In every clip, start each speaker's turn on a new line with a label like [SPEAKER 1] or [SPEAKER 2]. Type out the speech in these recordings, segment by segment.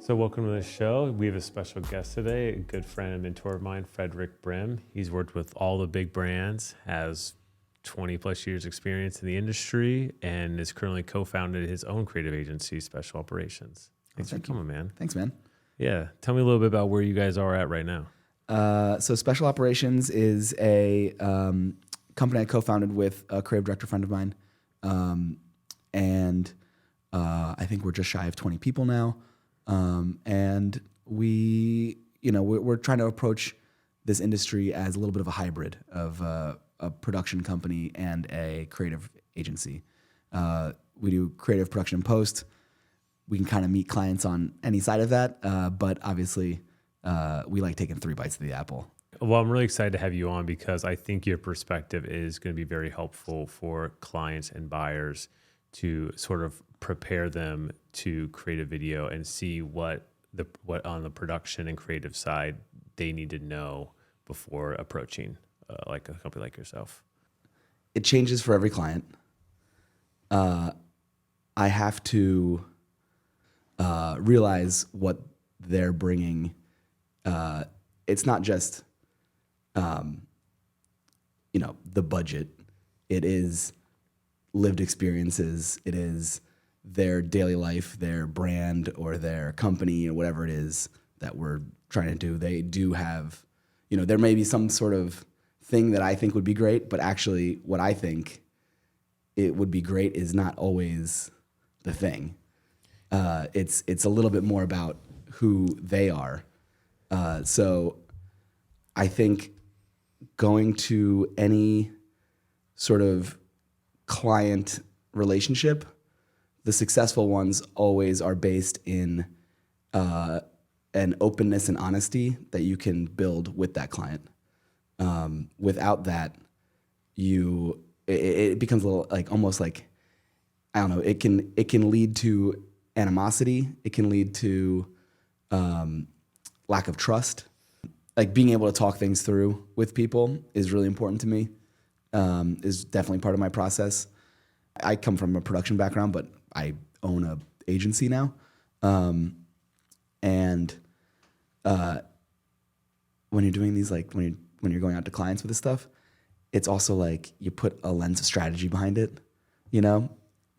[SPEAKER 1] So welcome to the show. We have a special guest today, a good friend and mentor of mine, Frederic Brehm. He's worked with all the big brands, has 20 plus years experience in the industry, and is currently co-founded his own creative agency, Special Operations. Thanks for coming, man.
[SPEAKER 2] Thanks, man.
[SPEAKER 1] Yeah. Tell me a little bit about where you guys are at right now.
[SPEAKER 2] So Special Operations is a company I co-founded with a creative director friend of mine. And I think we're just shy of 20 people now. And we're trying to approach this industry as a little bit of a hybrid of a production company and a creative agency. We do creative production and post. We can kind of meet clients on any side of that, but obviously we like taking 3 bites of the apple.
[SPEAKER 1] Well, I'm really excited to have you on because I think your perspective is going to be very helpful for clients and buyers to sort of prepare them to create a video and see what on the production and creative side they need to know before approaching like a company like yourself.
[SPEAKER 2] It changes for every client. I have to realize what they're bringing. It's not just, the budget. It is lived experiences. It is their daily life, their brand or their company or whatever it is that we're trying to do. They do have, there may be some sort of thing that I think would be great, but actually what I think it would be great is not always the thing. It's a little bit more about who they are. So I think going to any sort of client relationship, the successful ones always are based in an openness and honesty that you can build with that client. Without that, it becomes a little like almost like, I don't know, it can lead to animosity. It can lead to lack of trust. Like being able to talk things through with people is really important to me. Is definitely part of my process. I come from a production background, but I own an agency now. And when you're doing these, like when you're going out to clients with this stuff, it's also like you put a lens of strategy behind it. You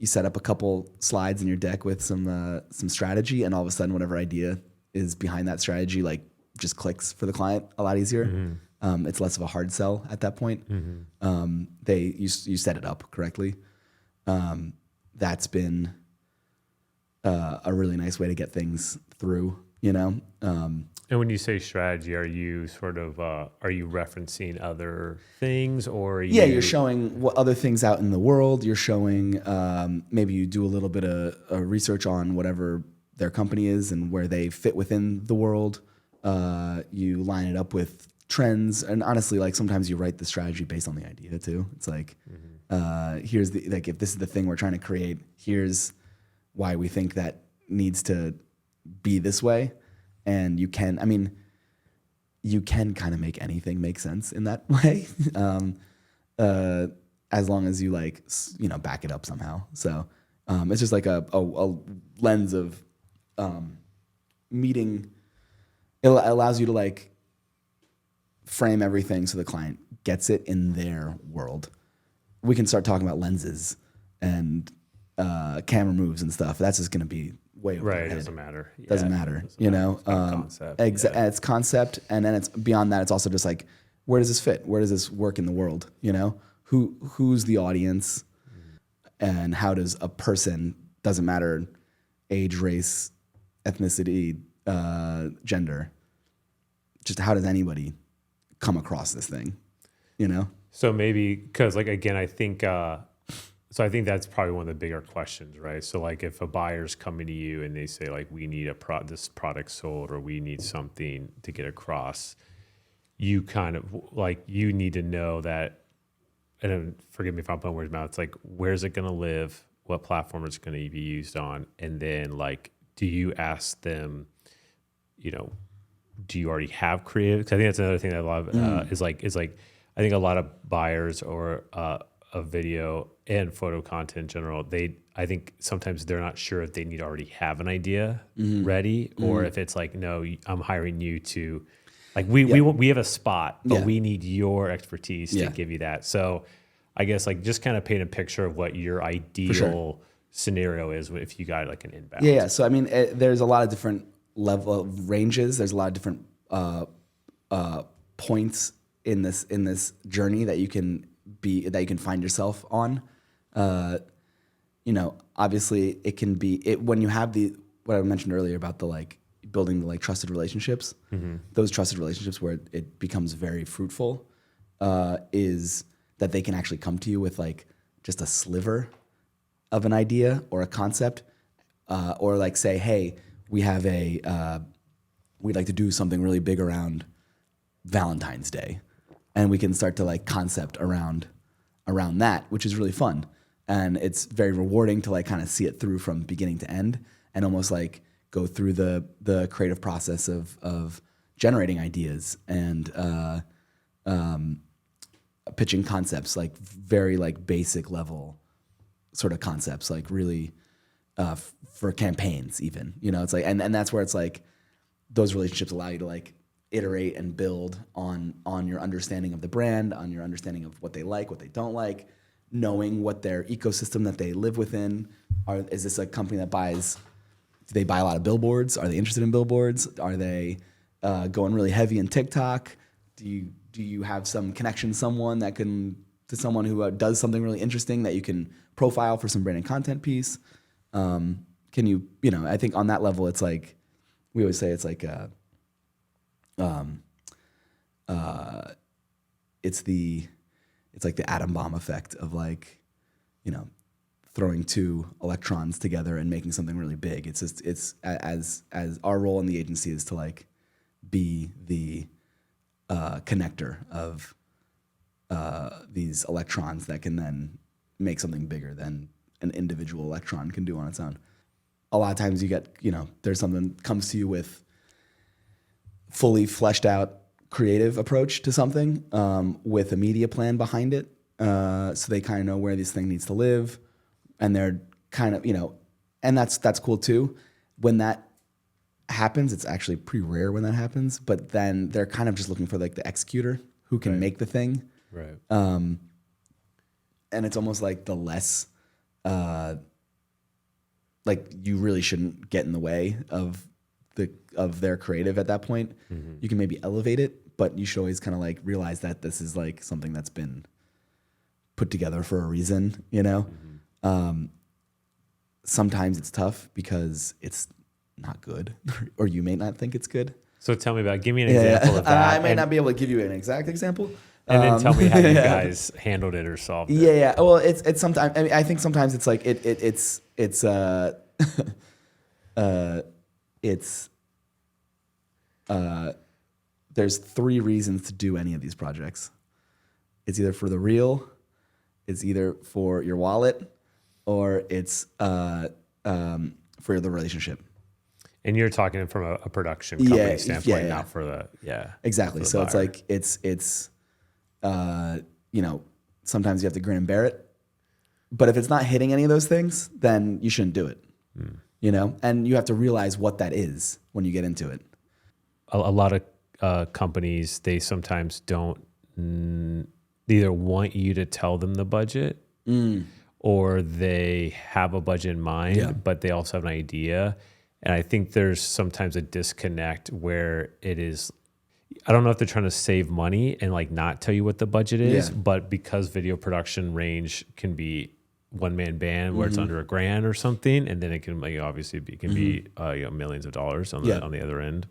[SPEAKER 2] set up a couple slides in your deck with some strategy, and all of a sudden, whatever idea is behind that strategy, like just clicks for the client a lot easier. Mm-hmm. It's less of a hard sell at that point. Mm-hmm. You set it up correctly. That's been a really nice way to get things through.
[SPEAKER 1] And when you say strategy, are you sort of are you referencing other things, or
[SPEAKER 2] you're showing what other things out in the world. You're showing maybe you do a little bit of research on whatever their company is and where they fit within the world. You line it up with trends, and honestly, like sometimes you write the strategy based on the idea too. It's like, here's the if this is the thing we're trying to create, here's why we think that needs to be this way. And you can kind of make anything make sense in that way, as long as you back it up somehow. So it's just like a lens of meeting. It allows you to frame everything so the client gets it in their world. We can start talking about lenses and camera moves and stuff. That's just going to be way over
[SPEAKER 1] right.
[SPEAKER 2] our head.
[SPEAKER 1] It doesn't matter.
[SPEAKER 2] Doesn't matter.
[SPEAKER 1] It's concept.
[SPEAKER 2] It's concept, and then it's beyond that. It's also just like, where does this fit? Where does this work in the world? Who's the audience, and how does a person, doesn't matter, age, race, ethnicity, gender, just how does anybody come across this thing?
[SPEAKER 1] So maybe because again, I think. So I think that's probably one of the bigger questions, right? So if a buyer's coming to you and they say we need this product sold, or we need something to get across, you kind of you need to know that, and forgive me if I'm putting words in my mouth, it's where's it going to live, what platform it's going to be used on, and then do you ask them, do you already have creative? Because I think that's another thing that a lot of is I think a lot of buyers or of video and photo content in general, I think sometimes they're not sure if they need to already have an idea ready, or if it's like, no, I'm hiring you to, like, we have a spot, but we need your expertise to give you that. So I guess like just kind of paint a picture of what your ideal scenario is if you got like an inbound.
[SPEAKER 2] Yeah. So I mean, there's a lot of different level of ranges. There's a lot of different points in this journey that you can find yourself on. Obviously it can be when you have what I mentioned earlier about the like building the like trusted relationships. Those trusted relationships where it becomes very fruitful is that they can actually come to you with like just a sliver of an idea or a concept, or like say, hey, we'd like to do something really big around Valentine's Day, and we can start to like concept around that, which is really fun, and it's very rewarding to like kind of see it through from beginning to end, and almost like go through the creative process of generating ideas and pitching concepts, like very like basic level sort of concepts, like really for campaigns even, it's like, and that's where it's like those relationships allow you to like iterate and build on your understanding of the brand, on your understanding of what they like, what they don't like, knowing what their ecosystem that they live within. Is this a company that do they buy a lot of billboards? Are they interested in billboards? Are they going really heavy in TikTok? Do you have some connection to someone who does something really interesting that you can profile for some branded content piece? Can you, I think on that level, it's like, we always say it's like, it's like the atom bomb effect of like, throwing two electrons together and making something really big. It's just, as our role in the agency is to like be the connector of these electrons that can then make something bigger than an individual electron can do on its own. A lot of times you get, there's something comes to you with fully fleshed out creative approach to something with a media plan behind it. So they kind of know where this thing needs to live, and they're kind of, and that's cool too. When that happens, it's actually pretty rare when that happens, but then they're kind of just looking for like the executor who can make the thing.
[SPEAKER 1] Right.
[SPEAKER 2] And it's almost like the less, like you really shouldn't get in the way of their creative at that point. Mm-hmm. You can maybe elevate it, but you should always kind of like realize that this is like something that's been put together for a reason, Mm-hmm. Sometimes it's tough because it's not good, or you may not think it's good.
[SPEAKER 1] So give me an example of that.
[SPEAKER 2] I may not be able to give you an exact example.
[SPEAKER 1] And then tell me how you guys handled it or solved it.
[SPEAKER 2] Yeah. Well, it's sometimes. I mean, I think sometimes it's like it's there's three reasons to do any of these projects. It's either for the real, it's either for your wallet, or it's for the relationship.
[SPEAKER 1] And you're talking from a production company standpoint, not for the
[SPEAKER 2] exactly. So buyer. It's like it's sometimes you have to grin and bear it, but if it's not hitting any of those things, then you shouldn't do it. And you have to realize what that is when you get into it.
[SPEAKER 1] A lot of companies, they sometimes don't either want you to tell them the budget, or they have a budget in mind, but they also have an idea. And I think there's sometimes a disconnect where it is, I don't know if they're trying to save money and like not tell you what the budget is, but because video production range can be one-man band where it's under $1,000 or something, and then it can like obviously be millions of dollars on the other end.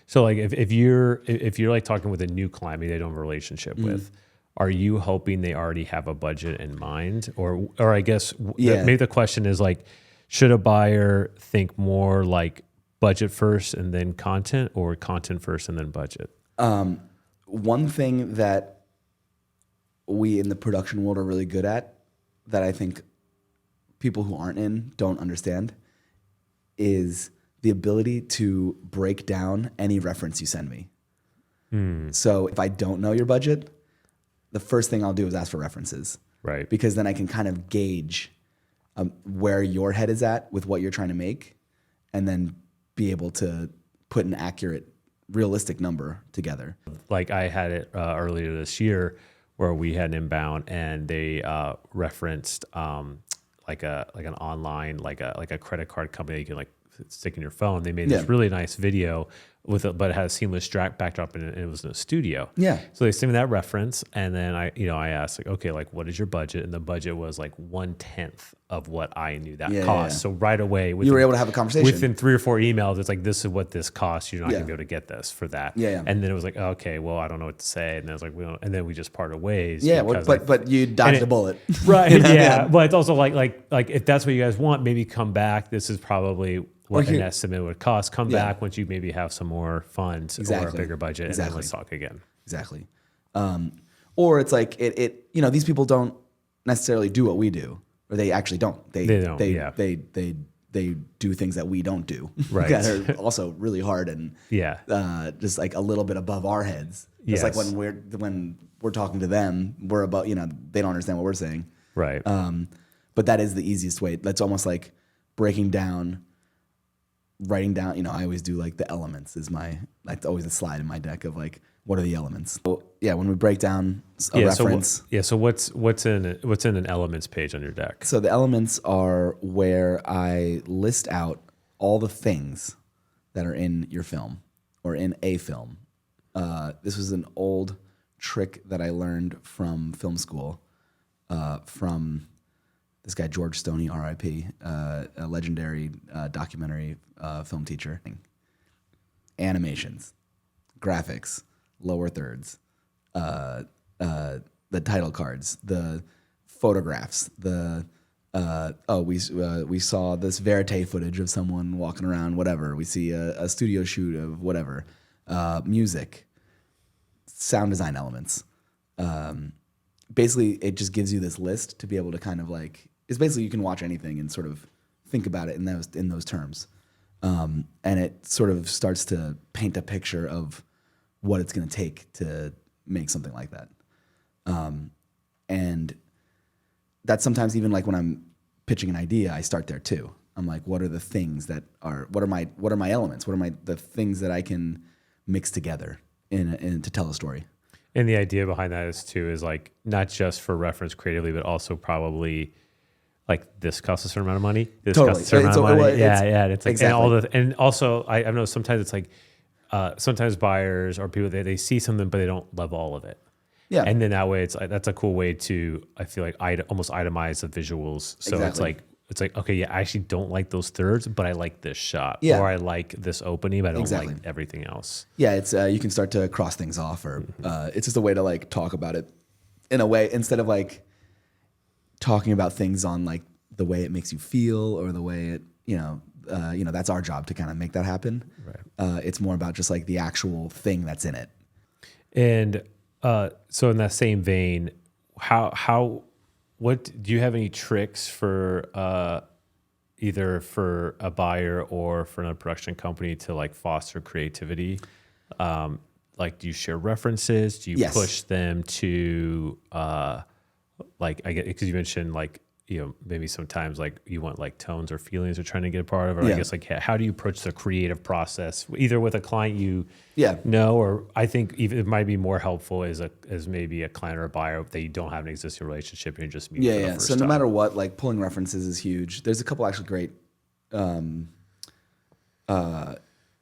[SPEAKER 1] So like if you're like talking with a new client maybe they don't have a relationship with, are you hoping they already have a budget in mind, or I guess maybe the question is like, should a buyer think more like budget first and then content, or content first and then budget?
[SPEAKER 2] One thing that we in the production world are really good at, that I think people who aren't in don't understand, is the ability to break down any reference you send me. So if I don't know your budget, the first thing I'll do is ask for references,
[SPEAKER 1] Right.
[SPEAKER 2] because then I can kind of gauge where your head is at with what you're trying to make, and then be able to put an accurate, realistic number together.
[SPEAKER 1] Like I had it earlier this year where we had an inbound and they referenced like an online like a credit card company you can like stick in your phone. They made this really nice video with it, but it had a seamless backdrop and it was in a studio.
[SPEAKER 2] Yeah.
[SPEAKER 1] So they sent me that reference, and then I asked like, okay, like what is your budget? And the budget was like 1/10 of what I knew that cost. So right away,
[SPEAKER 2] You were able to have a conversation
[SPEAKER 1] within 3 or 4 emails. It's like, this is what this costs. You're not gonna be able to get this for that.
[SPEAKER 2] Yeah.
[SPEAKER 1] And then it was like, okay, well, I don't know what to say. And then I was like, and then we just parted ways.
[SPEAKER 2] Yeah, but you dodged a bullet.
[SPEAKER 1] Right. Yeah. But it's also like if that's what you guys want, maybe come back. This is probably what an estimate would cost. Come back once you maybe have some more funds or a bigger budget, and then let's talk again.
[SPEAKER 2] Exactly. Or it's like these people don't necessarily do what we do, or they actually don't. They don't. They do things that we don't do.
[SPEAKER 1] Right.
[SPEAKER 2] That are also really hard and just like a little bit above our heads. It's like when we're talking to them, we're about they don't understand what we're saying.
[SPEAKER 1] Right.
[SPEAKER 2] But that is the easiest way. That's almost like writing down. I always do like the elements that's always a slide in my deck of like, what are the elements? So, when we break down a reference.
[SPEAKER 1] So what's in an elements page on your deck?
[SPEAKER 2] So the elements are where I list out all the things that are in your film or in a film. This was an old trick that I learned from film school from this guy, George Stoney, R.I.P., a legendary documentary film teacher. Animations, graphics, lower thirds, the title cards, the photographs, we saw this verite footage of someone walking around, whatever. We see a studio shoot of whatever. Music, sound design elements. Basically, it just gives you this list to be able to kind of like, it's basically you can watch anything and sort of think about it in those terms. And it sort of starts to paint a picture of what it's going to take to make something like that. And that's sometimes even like when I'm pitching an idea, I start there too. I'm like, what are the things what are my elements? What are the things that I can mix together to tell a story?
[SPEAKER 1] And the idea behind that is like not just for reference creatively, but also probably like this costs a certain amount of money. This costs a certain amount of money. Yeah. It's like, exactly. And also I know sometimes it's like sometimes buyers or people they see something but they don't love all of it. Yeah. And then that way that's a cool way to, I feel like, almost itemize the visuals. So it's like okay, I actually don't like those thirds, but I like this shot. Yeah. Or I like this opening, but I don't like everything else.
[SPEAKER 2] Yeah, it's you can start to cross things off, or it's just a way to like talk about it in a way instead of like talking about things on like the way it makes you feel or the way it that's our job to kind of make that happen. Right. It's more about just like the actual thing that's in it.
[SPEAKER 1] And so in that same vein, what do you have any tricks for either for a buyer or for a production company to like foster creativity? Like, do you share references? Do you push them to like, I get, because you mentioned like, maybe sometimes like you want like tones or feelings you're trying to get a part of, or I guess like how do you approach the creative process either with a client you know, or I think even it might be more helpful as maybe a client or a buyer that you don't have an existing relationship and you're just meeting for the first
[SPEAKER 2] so no
[SPEAKER 1] time.
[SPEAKER 2] matter what, like pulling references is huge. There's a couple actually great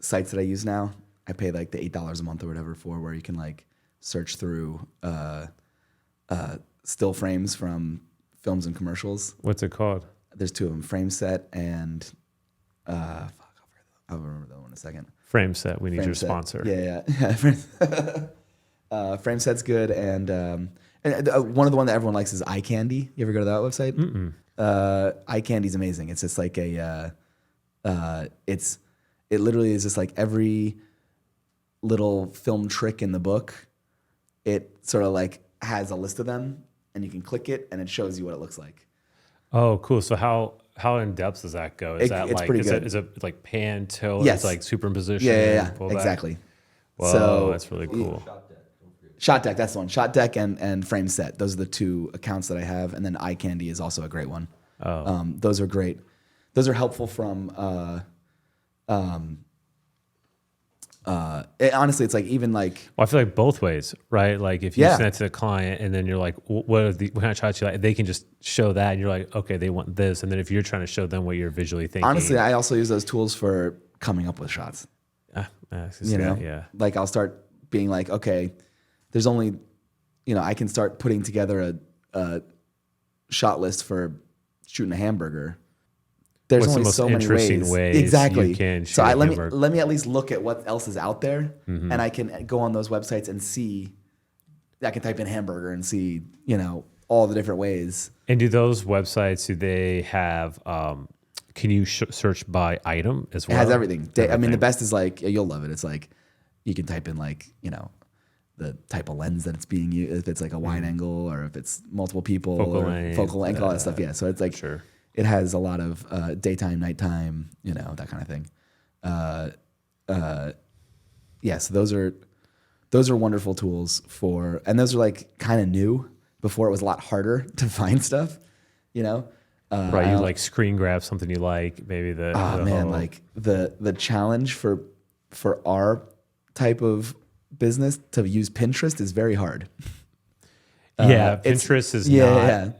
[SPEAKER 2] sites that I use now. I pay like the $8 a month or whatever for where you can like search through still frames from films and commercials.
[SPEAKER 1] What's it called?
[SPEAKER 2] There's two of them, FrameSet and I'll remember that one in a second.
[SPEAKER 1] FrameSet, we need your sponsor.
[SPEAKER 2] Yeah. FrameSet's good, and one of the one that everyone likes is iCandy. You ever go to that website? iCandy's amazing. It's just like it literally is just like every little film trick in the book. It sort of like has a list of them, and you can click it, and it shows you what it looks like.
[SPEAKER 1] Oh, cool. So how in depth does that go? It's like
[SPEAKER 2] pretty good.
[SPEAKER 1] Is it like pan, tilt?
[SPEAKER 2] Yes.
[SPEAKER 1] It's like superimposition.
[SPEAKER 2] Yeah. Exactly.
[SPEAKER 1] Whoa,
[SPEAKER 2] So
[SPEAKER 1] that's really cool.
[SPEAKER 2] Shot Deck, that's the one. Shot Deck and Frame Set. Those are the two accounts that I have. And then Eye Candy is also a great one. Those are great. Those are helpful from, honestly, it's like even like,
[SPEAKER 1] Well, I feel like both ways, right? Like if you
[SPEAKER 2] Yeah.
[SPEAKER 1] send it to the client and then you're like, what kind of shots you like? They can just show that and you're like, okay, they want this. And then if you're trying to show them what you're visually thinking.
[SPEAKER 2] honestly, I also use those tools for coming up with shots. You know,
[SPEAKER 1] yeah.
[SPEAKER 2] like I'll start being like, okay, there's only, I can start putting together a shot list for shooting a hamburger. There's
[SPEAKER 1] What's the
[SPEAKER 2] only
[SPEAKER 1] most
[SPEAKER 2] so many
[SPEAKER 1] interesting ways you
[SPEAKER 2] exactly.
[SPEAKER 1] can
[SPEAKER 2] So
[SPEAKER 1] shoot a
[SPEAKER 2] let
[SPEAKER 1] hamburger?
[SPEAKER 2] me at least look at what else is out there, and I can go on those websites and see. I can type in hamburger and see, all the different ways.
[SPEAKER 1] And do those websites, do they have, can you search by item as well?
[SPEAKER 2] It has everything. I mean, the best is like, you'll love it. It's like, you can type in like, the type of lens that it's being used, if it's like a wide angle or if it's multiple people, focal length, all that stuff. Yeah. So it's like,
[SPEAKER 1] Sure.
[SPEAKER 2] It has a lot of daytime, nighttime, that kind of thing. So those are wonderful tools and those are like kind of new. Before it was a lot harder to find stuff,
[SPEAKER 1] Right, you like screen grab something you like, maybe the
[SPEAKER 2] like the challenge for our type of business to use Pinterest is very hard.
[SPEAKER 1] Pinterest is not.
[SPEAKER 2] Yeah.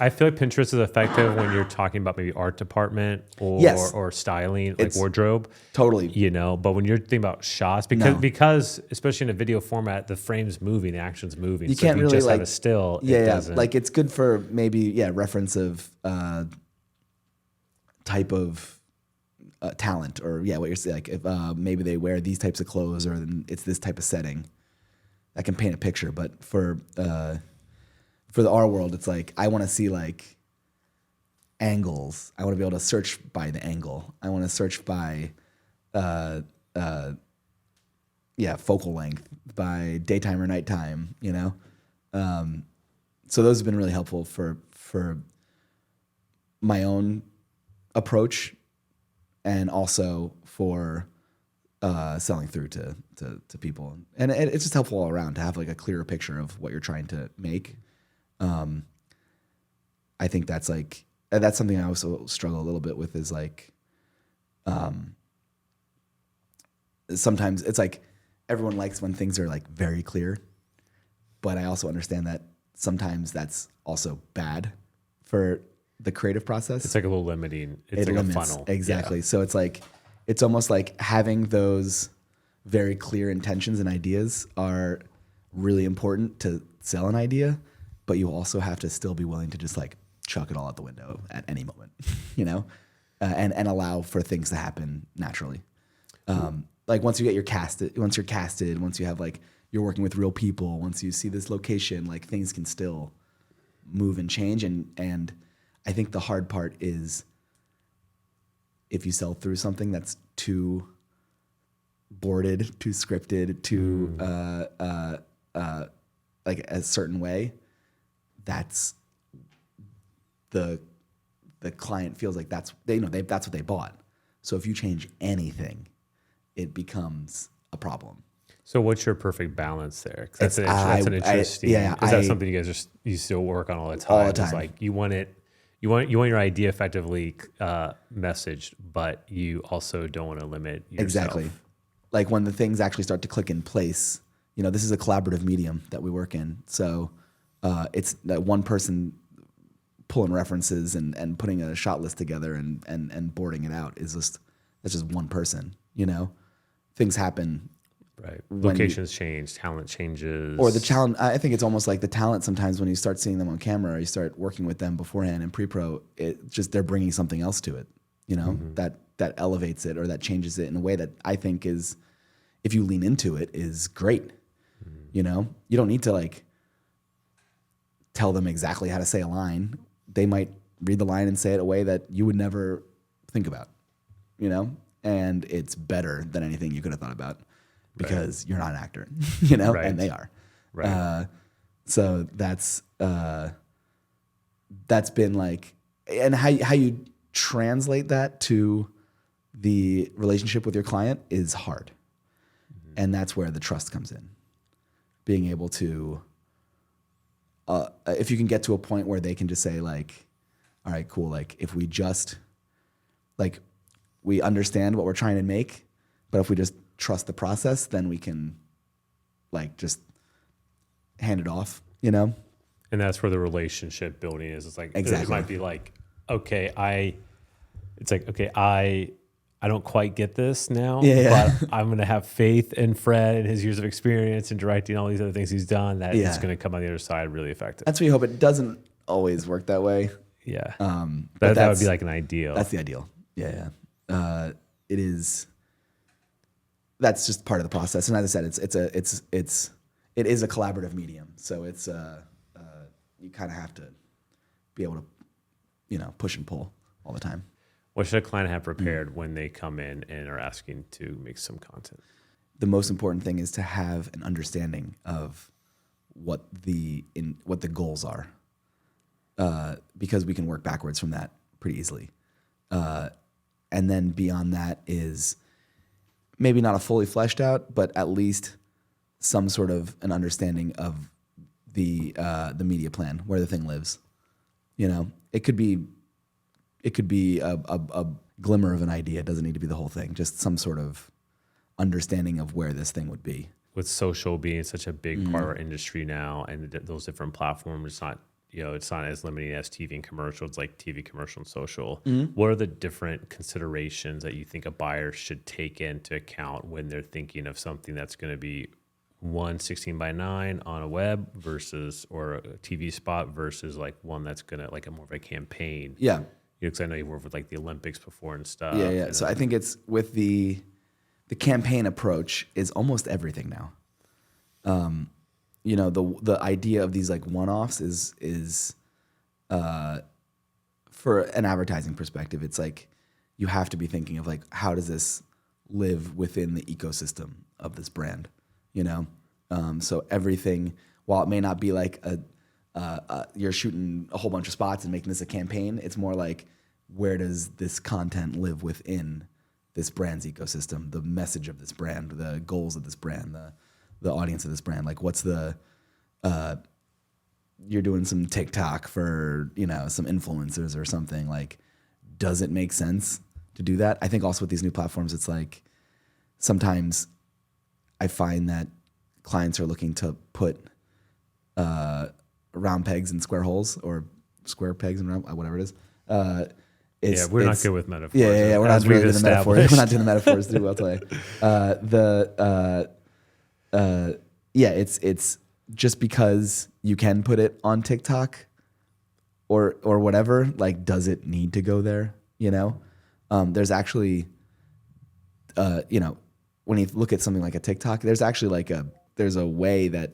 [SPEAKER 1] I feel like Pinterest is effective when you're talking about maybe art department or
[SPEAKER 2] Yes.
[SPEAKER 1] or styling, like
[SPEAKER 2] It's
[SPEAKER 1] wardrobe.
[SPEAKER 2] Totally.
[SPEAKER 1] But when you're thinking about shots,
[SPEAKER 2] No.
[SPEAKER 1] because especially in a video format, the frame's moving, the action's moving.
[SPEAKER 2] You
[SPEAKER 1] So
[SPEAKER 2] can't
[SPEAKER 1] if you
[SPEAKER 2] really
[SPEAKER 1] just have
[SPEAKER 2] like
[SPEAKER 1] a still, it
[SPEAKER 2] Yeah.
[SPEAKER 1] doesn't.
[SPEAKER 2] Like it's good for maybe reference of type of talent or what you're saying. Like if maybe they wear these types of clothes or it's this type of setting, that can paint a picture. But for the R world, it's like I want to see like angles. I want to be able to search by the angle. I want to search by focal length, by daytime or nighttime, So those have been really helpful for my own approach and also for selling through to people. And it's just helpful all around to have like a clearer picture of what you're trying to make. I think that's something I also struggle a little bit with is like, sometimes it's like everyone likes when things are like very clear, but I also understand that sometimes that's also bad for the creative process.
[SPEAKER 1] it's like a little limiting. It's
[SPEAKER 2] It
[SPEAKER 1] like
[SPEAKER 2] limits,
[SPEAKER 1] a funnel.
[SPEAKER 2] exactly. So it's like, it's almost like having those very clear intentions and ideas are really important to sell an idea, but you also have to still be willing to just like chuck it all out the window at any moment, and allow for things to happen naturally. Like once you get once you have like, you're working with real people, once you see this location, like things can still move and change. And I think the hard part is if you sell through something that's too boarded, too scripted, too like a certain way, that's the client feels like that's what they bought. So if you change anything, it becomes a problem.
[SPEAKER 1] So what's your perfect balance there? 'Cause that's an interesting.
[SPEAKER 2] yeah,
[SPEAKER 1] Is that something you still work on all the time?
[SPEAKER 2] All the time.
[SPEAKER 1] It's like you want your idea effectively messaged, but you also don't want to limit yourself.
[SPEAKER 2] Exactly. Like when the things actually start to click in place, this is a collaborative medium that we work in. So it's that one person pulling references and putting a shot list together and boarding it out that's just one person, Things happen.
[SPEAKER 1] Right. Locations change, talent changes.
[SPEAKER 2] Or the talent, I think it's almost like the talent sometimes when you start seeing them on camera or you start working with them beforehand in pre-pro, they're bringing something else to it, that elevates it or that changes it in a way that I think is, if you lean into it, is great. You don't need to like tell them exactly how to say a line. They might read the line and say it a way that you would never think about, and it's better than anything you could have thought about. Because you're not an actor,
[SPEAKER 1] Right.
[SPEAKER 2] and they are.
[SPEAKER 1] Right.
[SPEAKER 2] So that's been like, and how you translate that to the relationship with your client is hard. And that's where the trust comes in. being able to, if you can get to a point where they can just say like, all right, cool. Like if we just, like we understand what we're trying to make, but if we just trust the process, then we can like just hand it off, you know?
[SPEAKER 1] And that's where the relationship building is. It's like,
[SPEAKER 2] Exactly.
[SPEAKER 1] it might be like, okay, I don't quite get this now,
[SPEAKER 2] Yeah.
[SPEAKER 1] but I'm going to have faith in Fred and his years of experience and directing all these other things he's done that it's going to come on the other side really effective.
[SPEAKER 2] That's what you hope. It doesn't always work that way.
[SPEAKER 1] Yeah.
[SPEAKER 2] But
[SPEAKER 1] That would be like an ideal.
[SPEAKER 2] That's the ideal. Yeah. It is. That's just part of the process. And as I said, it is a collaborative medium. So it's you kind of have to be able to, you know, push and pull all the time.
[SPEAKER 1] What should a client have prepared when they come in and are asking to make some content?
[SPEAKER 2] The most important thing is to have an understanding of what the goals are, because we can work backwards from that pretty easily. And then beyond that is maybe not a fully fleshed out, but at least some sort of an understanding of the media plan, where the thing lives. You know, it could be a glimmer of an idea. It doesn't need to be the whole thing. Just some sort of understanding of where this thing would be.
[SPEAKER 1] With social being such a big part of our industry now, and those different platforms, it's not as limiting as TV and commercial. It's like TV, commercial, and social. What are the different considerations that you think a buyer should take into account when they're thinking of something that's going to be 16:9 on a web or a TV spot versus like one that's going to like a more of a campaign?
[SPEAKER 2] Yeah.
[SPEAKER 1] Because I know you've worked with like the Olympics before and stuff.
[SPEAKER 2] Yeah. So I think it's with the campaign approach is almost everything now. You know, the idea of these like one-offs is for an advertising perspective, it's like you have to be thinking of like, how does this live within the ecosystem of this brand? You know, so everything, while it may not be like you're shooting a whole bunch of spots and making this a campaign, it's more like, where does this content live within this brand's ecosystem, the message of this brand, the goals of this brand, the audience of this brand? Like what's you're doing some TikTok for, you know, some influencers or something, like, does it make sense to do that? I think also with these new platforms, it's like, sometimes I find that clients are looking to put round pegs in square holes, or square pegs and round, whatever it is.
[SPEAKER 1] We're not good with metaphors.
[SPEAKER 2] Yeah, we're not really good at metaphors. We're not doing the metaphors too well today. It's just because you can put it on TikTok or whatever, like, does it need to go there? You know, there's actually, you know, when you look at something like a TikTok, there's actually there's a way that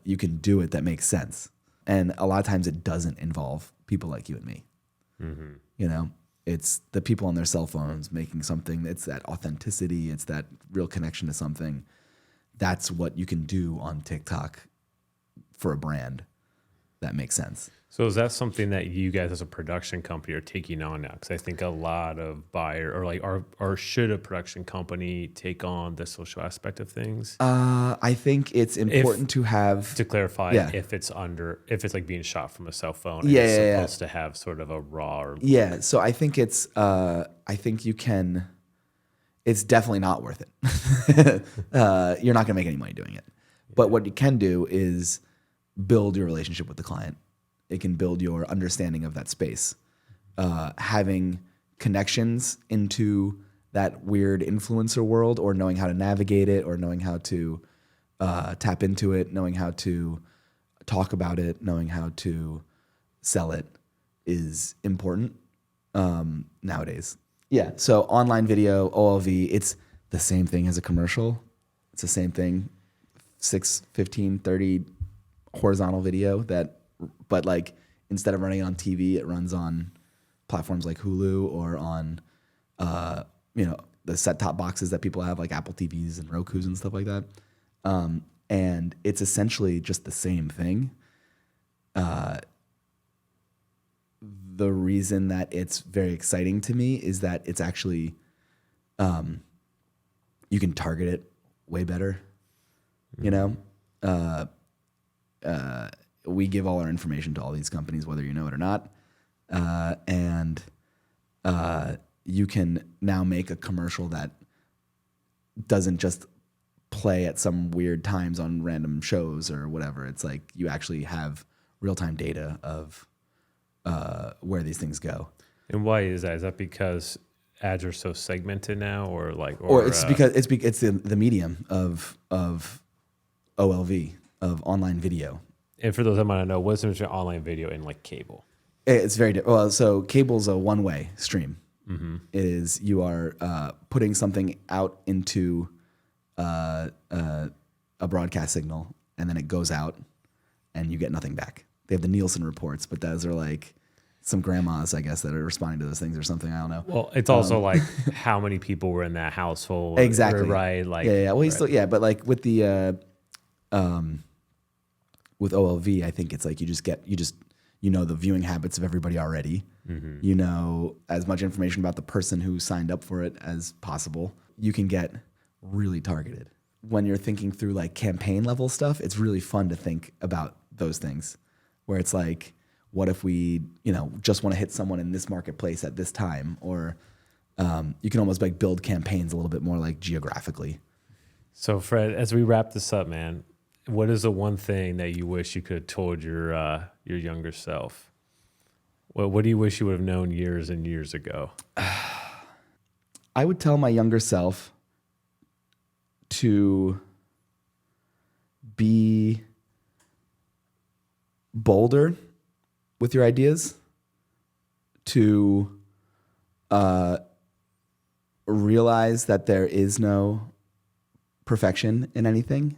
[SPEAKER 2] you can do it that makes sense. And a lot of times it doesn't involve people like you and me. Mm-hmm. You know, it's the people on their cell phones making something. It's that authenticity. It's that real connection to something. That's what you can do on TikTok for a brand that makes sense.
[SPEAKER 1] So is that something that you guys as a production company are taking on now? Because I think a lot of buyer or should a production company take on the social aspect of things?
[SPEAKER 2] I think it's important to have,
[SPEAKER 1] to clarify, if it's like being shot from a cell phone, and it's supposed to have sort of a raw or
[SPEAKER 2] So I think it's definitely not worth it. You're not gonna make any money doing it. But what you can do is build your relationship with the client. It can build your understanding of that space. Having connections into that weird influencer world, or knowing how to navigate it, or knowing how to tap into it, knowing how to talk about it, knowing how to sell it is important nowadays. Yeah, so online video, OLV, it's the same thing as a commercial. It's the same thing, 6, 15, 30 horizontal video but like, instead of running on TV, it runs on platforms like Hulu, or on, you know, the set-top boxes that people have, like Apple TVs and Rokus and stuff like that. And it's essentially just the same thing. The reason that it's very exciting to me is that it's actually, you can target it way better. You know, we give all our information to all these companies, whether you know it or not, and you can now make a commercial that doesn't just play at some weird times on random shows or whatever. It's like you actually have real-time data of where these things go.
[SPEAKER 1] And why is that? Is that because ads are so segmented now, or
[SPEAKER 2] It's because it's the medium of OLV, of online video.
[SPEAKER 1] And for those that might not know, what's the difference between online video and like cable?
[SPEAKER 2] It's very well. So cable's a one-way stream. Is you are putting something out into a broadcast signal, and then it goes out, and you get nothing back. They have the Nielsen reports, but those are like some grandmas, I guess, that are responding to those things or something. I don't know.
[SPEAKER 1] Well, it's also like how many people were in that household.
[SPEAKER 2] Exactly.
[SPEAKER 1] Right. Like
[SPEAKER 2] yeah. Well,
[SPEAKER 1] right.
[SPEAKER 2] but like with the with OLV, I think it's like you know the viewing habits of everybody already. You know as much information about the person who signed up for it as possible. You can get really targeted. When you're thinking through like campaign level stuff, it's really fun to think about those things where it's like, what if we, just want to hit someone in this marketplace at this time? Or you can almost like build campaigns a little bit more like geographically.
[SPEAKER 1] So Fred, as we wrap this up, man, what is the one thing that you wish you could have told your younger self? What do you wish you would have known years and years ago?
[SPEAKER 2] I would tell my younger self to be bolder with your ideas, to realize that there is no perfection in anything,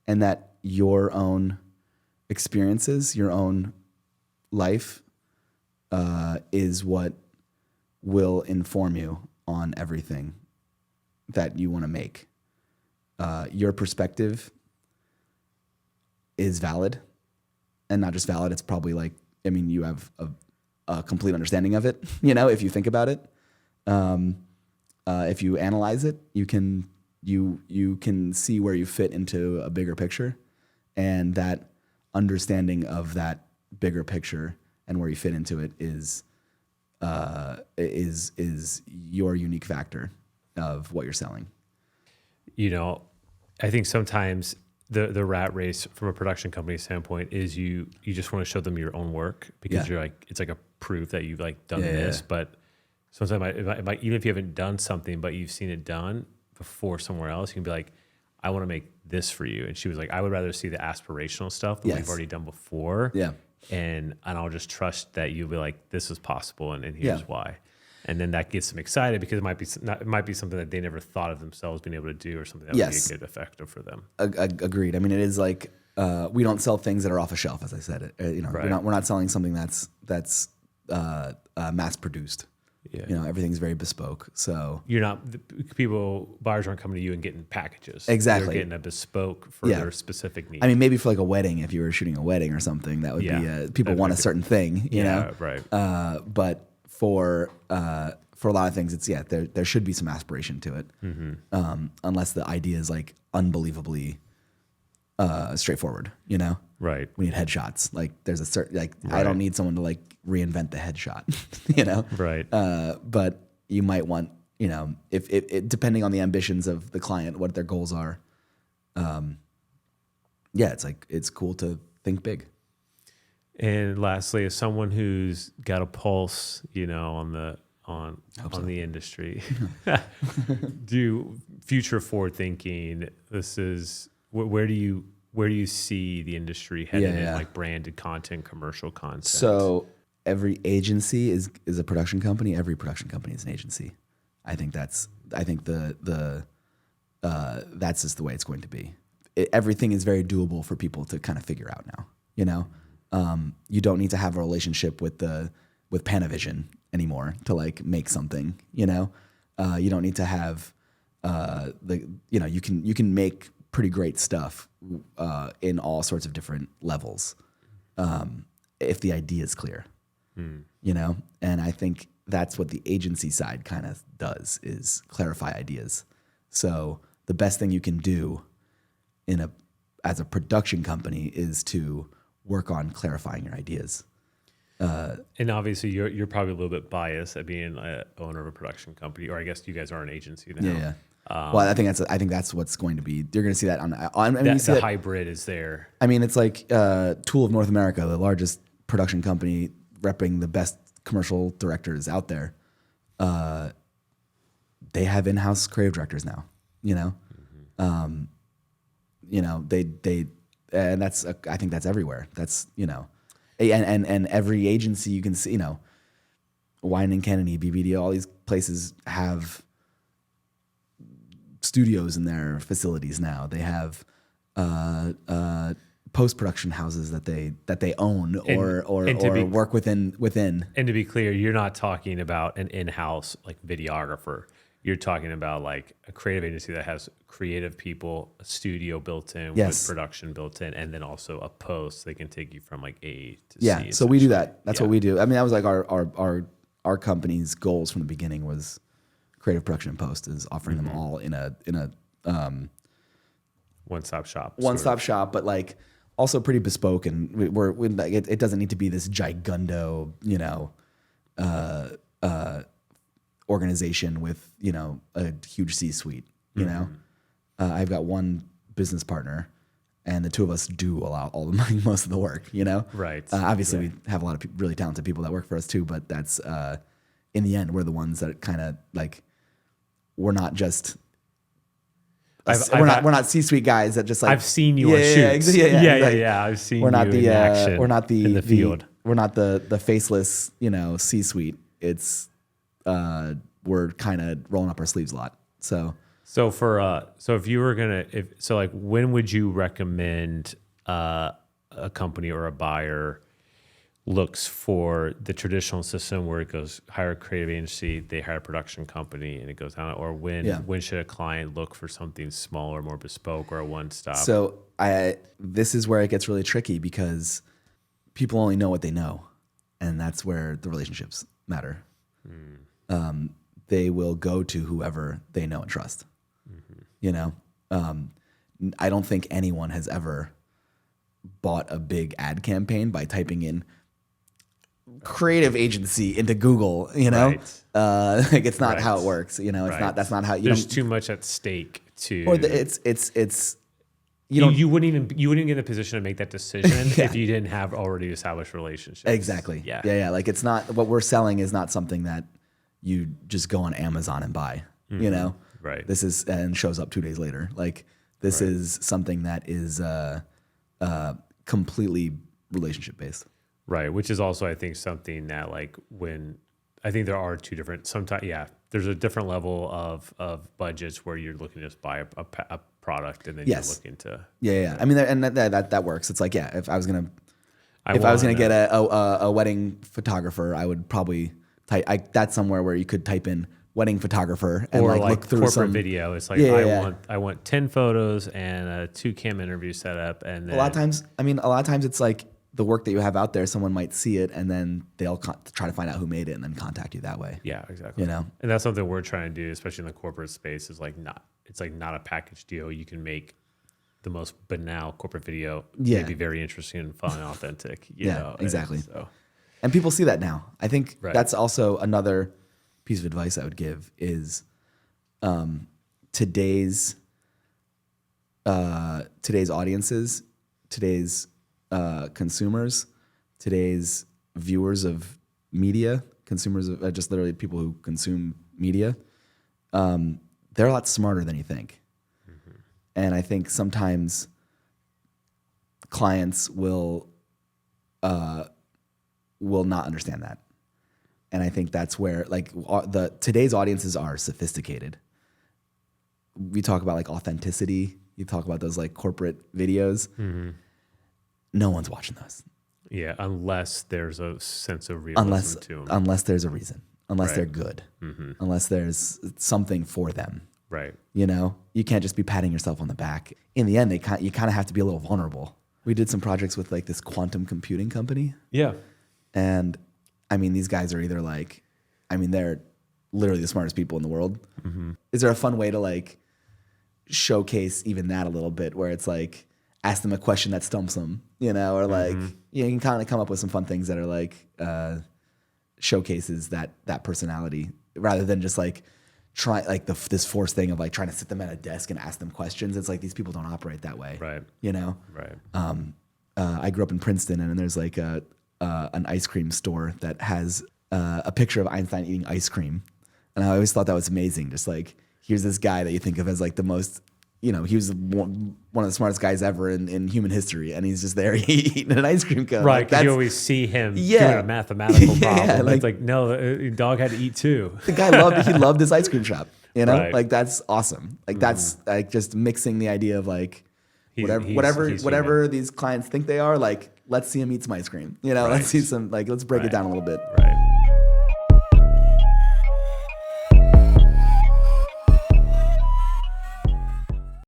[SPEAKER 2] and that your own experiences, your own life is what will inform you on everything that you want to make. Your perspective is valid, and not just valid. It's probably like, you have a complete understanding of it, if you think about it. If you analyze it, you can see where you fit into a bigger picture, and that understanding of that bigger picture and where you fit into it is your unique factor of what you're selling.
[SPEAKER 1] I think sometimes the rat race from a production company standpoint is you just want to show them your own work because you're like, it's like a proof that you've like done this. But sometimes even if you haven't done something, but you've seen it done before somewhere else, you can be like, I want to make this for you. And she was like, I would rather see the aspirational stuff that we've already done before. Yeah. And I'll just trust that you'll be like, this is possible, and here's why. And then that gets them excited because it might be something that they never thought of themselves being able to do, or something that would be a good effective for them.
[SPEAKER 2] Agreed. It is like we don't sell things that are off a shelf, as I said. Right. We're not selling something that's mass produced. Yeah. Everything's very bespoke. So
[SPEAKER 1] you're not buyers aren't coming to you and getting packages.
[SPEAKER 2] Exactly.
[SPEAKER 1] They're getting a bespoke for their specific needs.
[SPEAKER 2] Maybe for like a wedding, if you were shooting a wedding or something, that would be people want a certain thing. You know.
[SPEAKER 1] Right.
[SPEAKER 2] But for a lot of things, it's there should be some aspiration to it, unless the idea is like unbelievably straightforward.
[SPEAKER 1] Right.
[SPEAKER 2] We need headshots. Like there's a certain I don't need someone to like reinvent the headshot.
[SPEAKER 1] Right.
[SPEAKER 2] But you might want if depending on the ambitions of the client, what their goals are. It's cool to think big.
[SPEAKER 1] And lastly, as someone who's got a pulse, on the industry, do future forward thinking. This is where do you see the industry headed in like branded content, commercial content?
[SPEAKER 2] So every agency is a production company. Every production company is an agency. I think that's just the way it's going to be. Everything is very doable for people to kind of figure out now. You don't need to have a relationship with Panavision anymore to like make something. You don't need to have you can make pretty great stuff in all sorts of different levels if the idea is clear. And I think that's what the agency side kind of does, is clarify ideas. So the best thing you can do in as a production company is to work on clarifying your ideas.
[SPEAKER 1] And obviously, you're probably a little bit biased at being an owner of a production company, or I guess you guys are an agency now.
[SPEAKER 2] Yeah. Well, I think that's what's going to be. You're going to see that
[SPEAKER 1] The hybrid is there.
[SPEAKER 2] I mean, it's like Tool of North America, the largest production company repping the best commercial directors out there. They have in-house creative directors now. You know, and that's I think that's everywhere. That's and every agency you can see, Wine and Kennedy, BBD, all these places have studios in their facilities now. They have post-production houses that they own or work within.
[SPEAKER 1] And to be clear, you're not talking about an in-house like videographer. You're talking about like a creative agency that has creative people, a studio built in, with production built in, and then also a post. They can take you from like A to C.
[SPEAKER 2] So we do that. That's what we do. I mean, that was like our company's goals from the beginning was creative production and post, is offering them all in a
[SPEAKER 1] one-stop shop.
[SPEAKER 2] One-stop shop, but like also pretty bespoke, and we're like, it doesn't need to be this gigundo, organization with a huge C-suite. I've got one business partner, and the two of us do most of the work.
[SPEAKER 1] Right.
[SPEAKER 2] Obviously, we have a lot of really talented people that work for us too, but that's in the end, we're the ones that kind of like, we're not just. We're not C-suite guys that just like.
[SPEAKER 1] I've seen you on shoots. Yeah. I've seen
[SPEAKER 2] we're not
[SPEAKER 1] you in action.
[SPEAKER 2] We're not
[SPEAKER 1] in the field.
[SPEAKER 2] We're not the faceless, C-suite. It's we're kind of rolling up our sleeves a lot. So if you were when would you recommend a company or a buyer looks for the traditional system where it goes hire a creative agency, they hire a production company, and it goes down? Or when should a client look for something smaller, more bespoke, or a one-stop? So this is where it gets really tricky, because people only know what they know, and that's where the relationships matter. They will go to whoever they know and trust. I don't think anyone has ever bought a big ad campaign by typing in creative agency into Google, Right. Like it's not how it works. That's not how
[SPEAKER 1] there's too much at stake to,
[SPEAKER 2] or
[SPEAKER 1] you wouldn't even get in a position to make that decision if you didn't have already established relationships.
[SPEAKER 2] Exactly. Yeah. Like it's not, what we're selling is not something that you just go on Amazon and buy,
[SPEAKER 1] Right.
[SPEAKER 2] This is, and shows up 2 days later. Like this is something that is completely relationship based.
[SPEAKER 1] Right. Which is also, I think, something that I think there are two different, sometimes, there's a different level of budgets where you're looking to just buy a product, and then you're looking to.
[SPEAKER 2] Yeah. I mean, and that works. It's like, if I was going to get a wedding photographer, I would probably that's somewhere where you could type in wedding photographer and
[SPEAKER 1] or
[SPEAKER 2] look through
[SPEAKER 1] corporate
[SPEAKER 2] some
[SPEAKER 1] video. It's like I want 10 photos and a 2-cam interview setup, and then
[SPEAKER 2] a lot of times it's like the work that you have out there, someone might see it and then they'll try to find out who made it and then contact you that way.
[SPEAKER 1] Yeah, exactly. And that's something we're trying to do, especially in the corporate space, is it's not a package deal. You can make the most banal corporate video maybe very interesting and fun and authentic.
[SPEAKER 2] Exactly. And people see that now. I think that's also another piece of advice I would give is today's audiences, today's consumers, today's viewers of media, consumers of just literally people who consume media, they're a lot smarter than you think. And I think sometimes clients will not understand that. And I think that's where today's audiences are sophisticated. We talk about like authenticity. You talk about those like corporate videos. No one's watching those.
[SPEAKER 1] Yeah, unless there's a sense of realism to them.
[SPEAKER 2] Unless there's a reason. Unless they're good. Unless there's something for them.
[SPEAKER 1] Right.
[SPEAKER 2] You can't just be patting yourself on the back. In the end, you kind of have to be a little vulnerable. We did some projects with like this quantum computing company.
[SPEAKER 1] Yeah.
[SPEAKER 2] And I mean, these guys are either they're literally the smartest people in the world. Is there a fun way to like showcase even that a little bit, where it's like, ask them a question that stumps them, or like you can kind of come up with some fun things that are like showcases that personality rather than just like try like this forced thing of like trying to sit them at a desk and ask them questions. It's like these people don't operate that way,
[SPEAKER 1] Right.
[SPEAKER 2] Right. I grew up in Princeton, and there's like an ice cream store that has a picture of Einstein eating ice cream, and I always thought that was amazing. Just like here's this guy that you think of as like the most, he was one of the smartest guys ever in human history, and he's just there eating an ice cream cone.
[SPEAKER 1] Right,
[SPEAKER 2] Like,
[SPEAKER 1] because you always see him doing a mathematical problem.
[SPEAKER 2] like-
[SPEAKER 1] It's like, no, the dog had to eat too.
[SPEAKER 2] the guy loved his ice cream shop.
[SPEAKER 1] Right.
[SPEAKER 2] Like that's awesome. Like that's like just mixing the idea of like
[SPEAKER 1] He's
[SPEAKER 2] whatever these clients think they are. Like let's see him eat some ice cream. Let's see some let's break it down a little bit.
[SPEAKER 1] Right.